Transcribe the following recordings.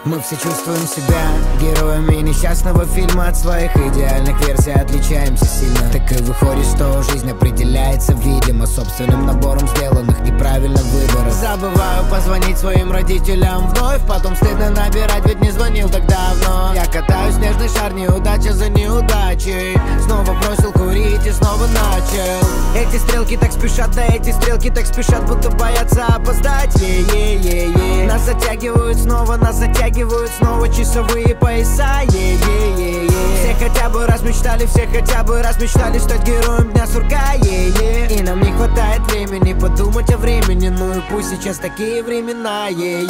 Мы все чувствуем себя героями несчастного фильма. От своих идеальных версий отличаемся сильно. Так и выходит, что жизнь определяется, видимо, собственным набором сделанных неправильных выборов. Забываю позвонить своим родителям вновь, потом стыдно набирать, ведь не звонил так давно. Я катаюсь снежный шар, неудача за неудачей. Снова бросил курить и снова начал. Эти стрелки так спешат, да эти стрелки так спешат, будто боятся опоздать. Нас затягивают снова часовые пояса. Все хотя бы раз мечтали, все хотя бы раз мечтали стать героем дня сурка. И нам не хватает времени подумать о времени, ну и пусть сейчас такие времена. Я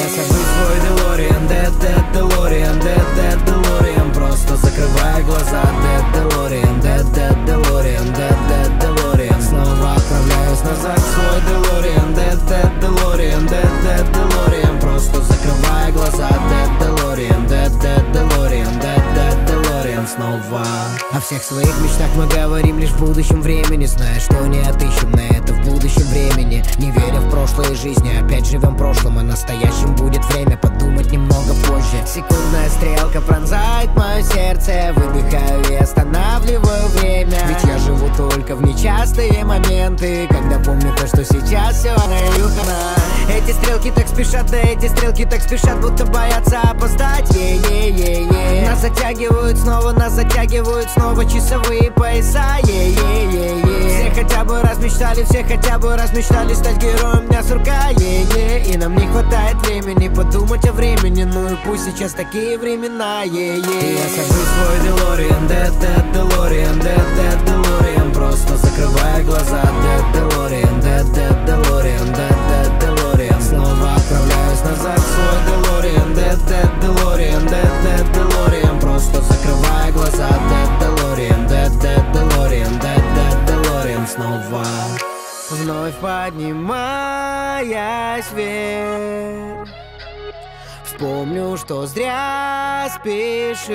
сажусь в свой DeLorean, DeLorean, DeLorean, просто закрывая глаза. DeLorean, DeLorean, DeLorean, снова отправляюсь назад в свой DeLorean, DeLorean, DeLorean, просто закрывая глаза. DeLorean, DeLorean, снова. О всех своих мечтах мы говорим лишь в будущем времени, зная, что не отыщем на это в будущем времени. Не веря в прошлые жизни, опять живем прошлым, а настоящим будет время подумать немного позже. Секундная стрелка пронзает мое сердце, выдыхаю и останавливаю время. Ведь я живу только в нечастые моменты, когда помню то, что сейчас все на. Эти стрелки так спешат, да эти стрелки так спешат, будто боятся опоздать. Нас затягивают снова часовые пояса. Все хотя бы раз мечтали, все хотя бы раз мечтали стать героем дня сурка. И нам не хватает времени подумать о времени, ну и пусть сейчас такие времена. Я сажусь в свой DeLorean, DeLorean, DeLorean, просто закрывая глаза. DeLorean, DeLorean, DeLorean, снова отправляюсь назад в свой DeLorean, DeLorean, DeLorean, просто закрывая глаза. DeLorean, DeLorean, DeLorean, снова. Вновь поднимаясь вверх, вспомню, что зря спешил.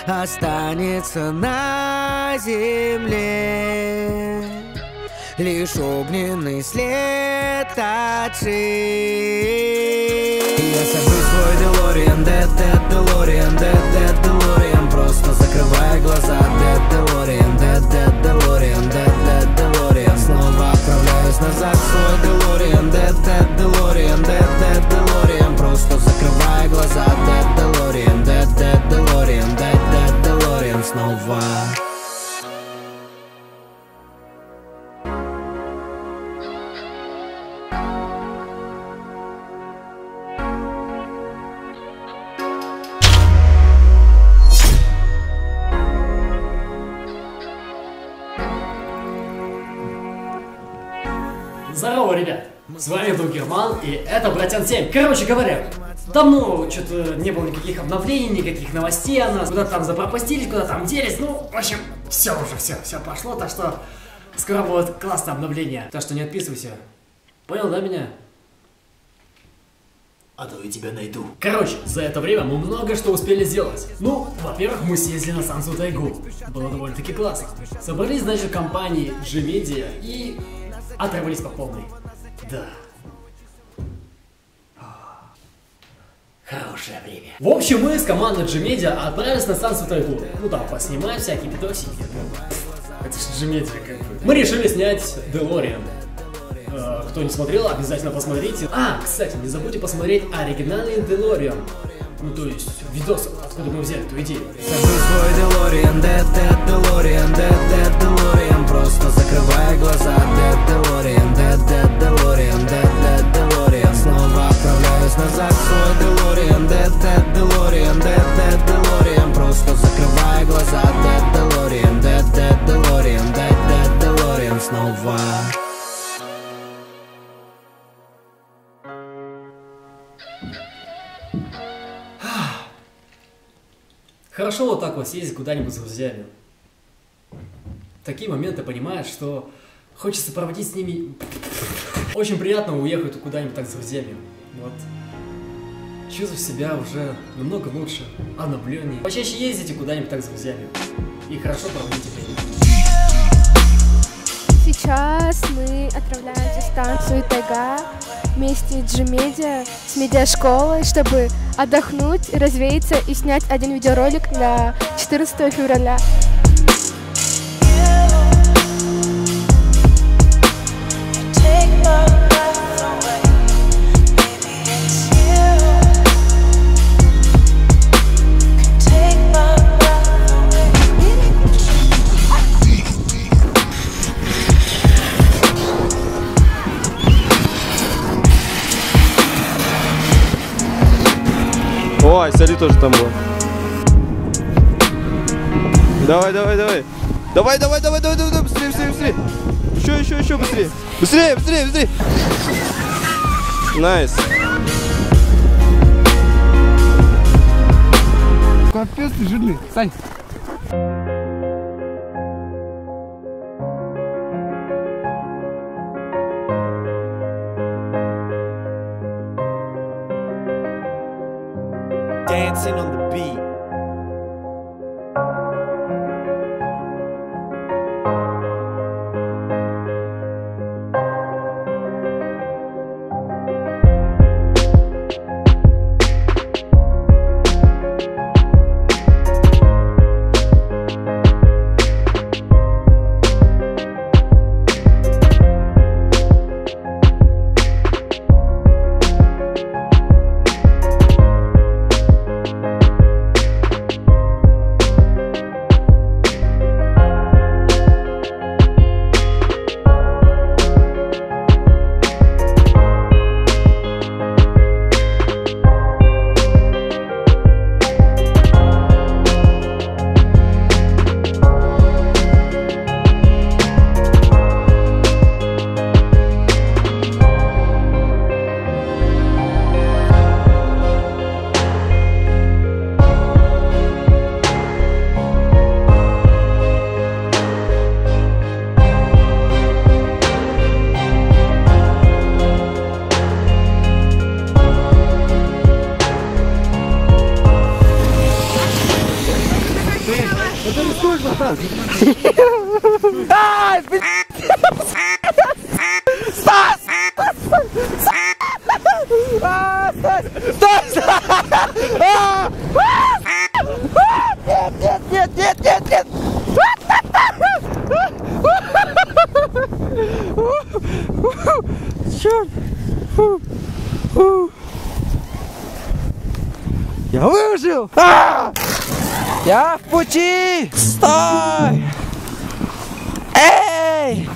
Останется на земле лишь огненный след от шеи. Я сажусь в свой DeLorean, DeLorean, DeLorean, просто закрывая глаза. DeLorean, DeLorean, DeLorean, снова отправляюсь назад в свой DeLorean, DeLorean, DeLorean, просто закрывая глаза. DeLorean, DeLorean, DeLorean, снова. Здорово, ребят! С вами был Герман, и это Братьян 7. Короче говоря, давно что-то не было никаких обновлений, никаких новостей о нас. Куда-то там запропастились, куда там делись. Ну, в общем, все пошло, так что скоро будет классное обновление. Так что не отписывайся. Понял, да, меня? А то я тебя найду. Короче, за это время мы много что успели сделать. Ну, во-первых, мы съездили на Станцию Тайгу. Было довольно-таки классно. Собрались, значит, в компании G-Media и оторвались по полной. Да. Хорошее время. В общем, мы с командой G-Media отправились на Станцию Тайгу. Ну там, поснимать всякие видосики. Это же G-Media как бы. Мы решили снять DeLorean. Кто не смотрел, обязательно посмотрите. А, кстати, не забудьте посмотреть оригинальный DeLorean. Ну то есть видос, откуда мы взяли эту идею. Сажусь свой DeLorean, DeLorean, DeLorean, просто закрывая глаза. DeLorean, DeLorean, DeLorean, снова отправляюсь назад в свой DeLorean, DeLorean, DeLorean, просто закрывая глаза. DeLorean, DeLorean, DeLorean, снова. Хорошо вот так вот съездить куда-нибудь с друзьями. В такие моменты понимаешь, что хочется проводить с ними. Очень приятно уехать куда-нибудь так с друзьями. Вот. Чувствую себя уже намного лучше, обновленнее. Почаще ездите куда-нибудь так с друзьями. И хорошо проводите время. Сейчас мы отправляемся станцию Тайга вместе с G-Media, с медиашколой, чтобы отдохнуть, развеяться и снять один видеоролик на 14 февраля. Ой, смотри, тоже там был. Давай, давай, давай. Давай, давай, давай, давай, давай, быстрее, быстрее, быстрее. Еще, быстрее. Быстрее, быстрее, быстрее. Найс. Капец, ты жирный. Сань. Dancing on the beat. Ай, блядь! Стас! Нет! Черт! Я выжил! Я в пути! Стой! Эй!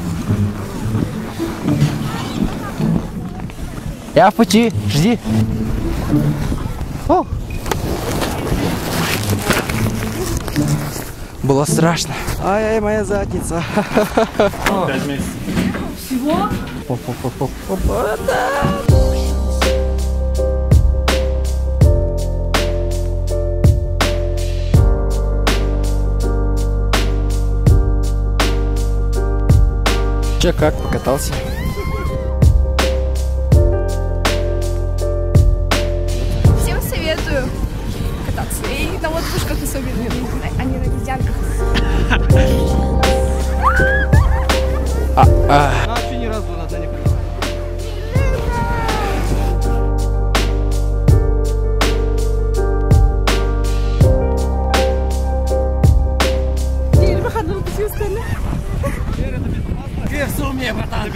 Я в пути, жди. О! Было страшно. Ай-ай, моя задница. 5 месяцев. Всего? Че, как, покатался? Всем советую кататься. И на лодкушках особенно, а не на нельзянках. Вообще ни разу на не катался.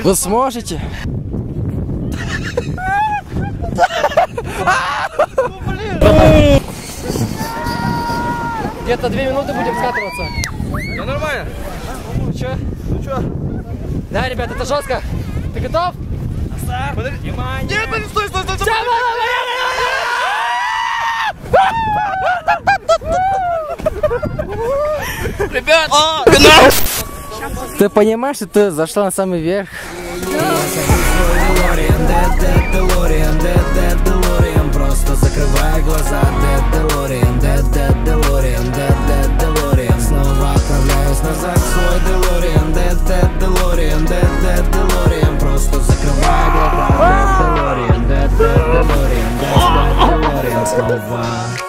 Вы сможете? Где-то 2 минуты будем скатываться. Да нормально. Ну чё? Да, ребят, это жестко. Ты готов? Подожди. Внимание. Нет, стой. Ребят! Ты понимаешь, что ты зашла на самый верх? Просто закрывай глаза. Снова отправляюсь назад в свой DeLorean. DeLorean. Просто закрывай глаза. DeLorean. Снова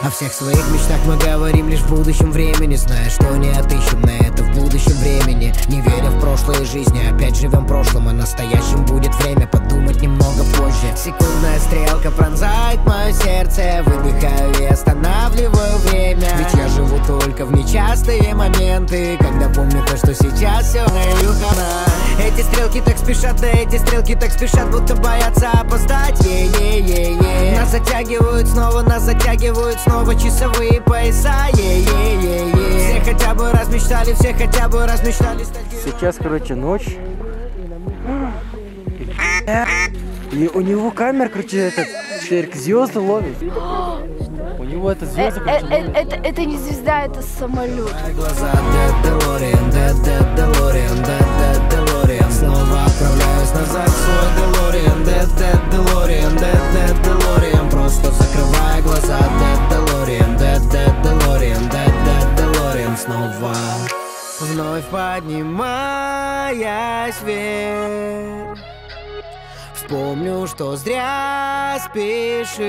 О всех своих мечтах мы говорим лишь в будущем времени, зная, что не отыщем на это в будущем времени. Не веря в прошлые жизни, опять живем прошлым, а настоящим будет время подумать немного позже. Секундная стрелка пронзает мое сердце, выдыхаю и останавливаю время. Ведь я живу только в нечастые моменты, когда помню то, что сейчас все хана. Эти стрелки так спешат, да эти стрелки так спешат, будто боятся опоздать. Нас затягивают снова часовые пояса. Все хотя бы раз мечтали, все хотя бы раз мечтали стать. Сейчас, короче, ночь. И у него камера, короче, этот человек звезды ловит. У него это звезды, короче, это не звезда, это самолет. Глаза DeLorean, снова отправляюсь назад в свой DeLorean, DeLorean, просто закрывая глаза DeLorean, снова вновь поднимаясь вверх. Вспомню, что зря спешил,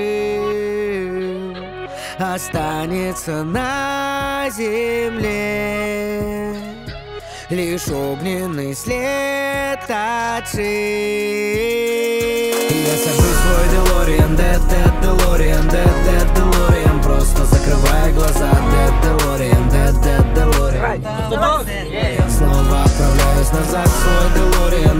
останется на земле лишь огненный след от шин. Я сажусь в свой DeLorean, DeLorean, просто закрывая глаза DeLorean. Снова отправляюсь назад в свой DeLorean,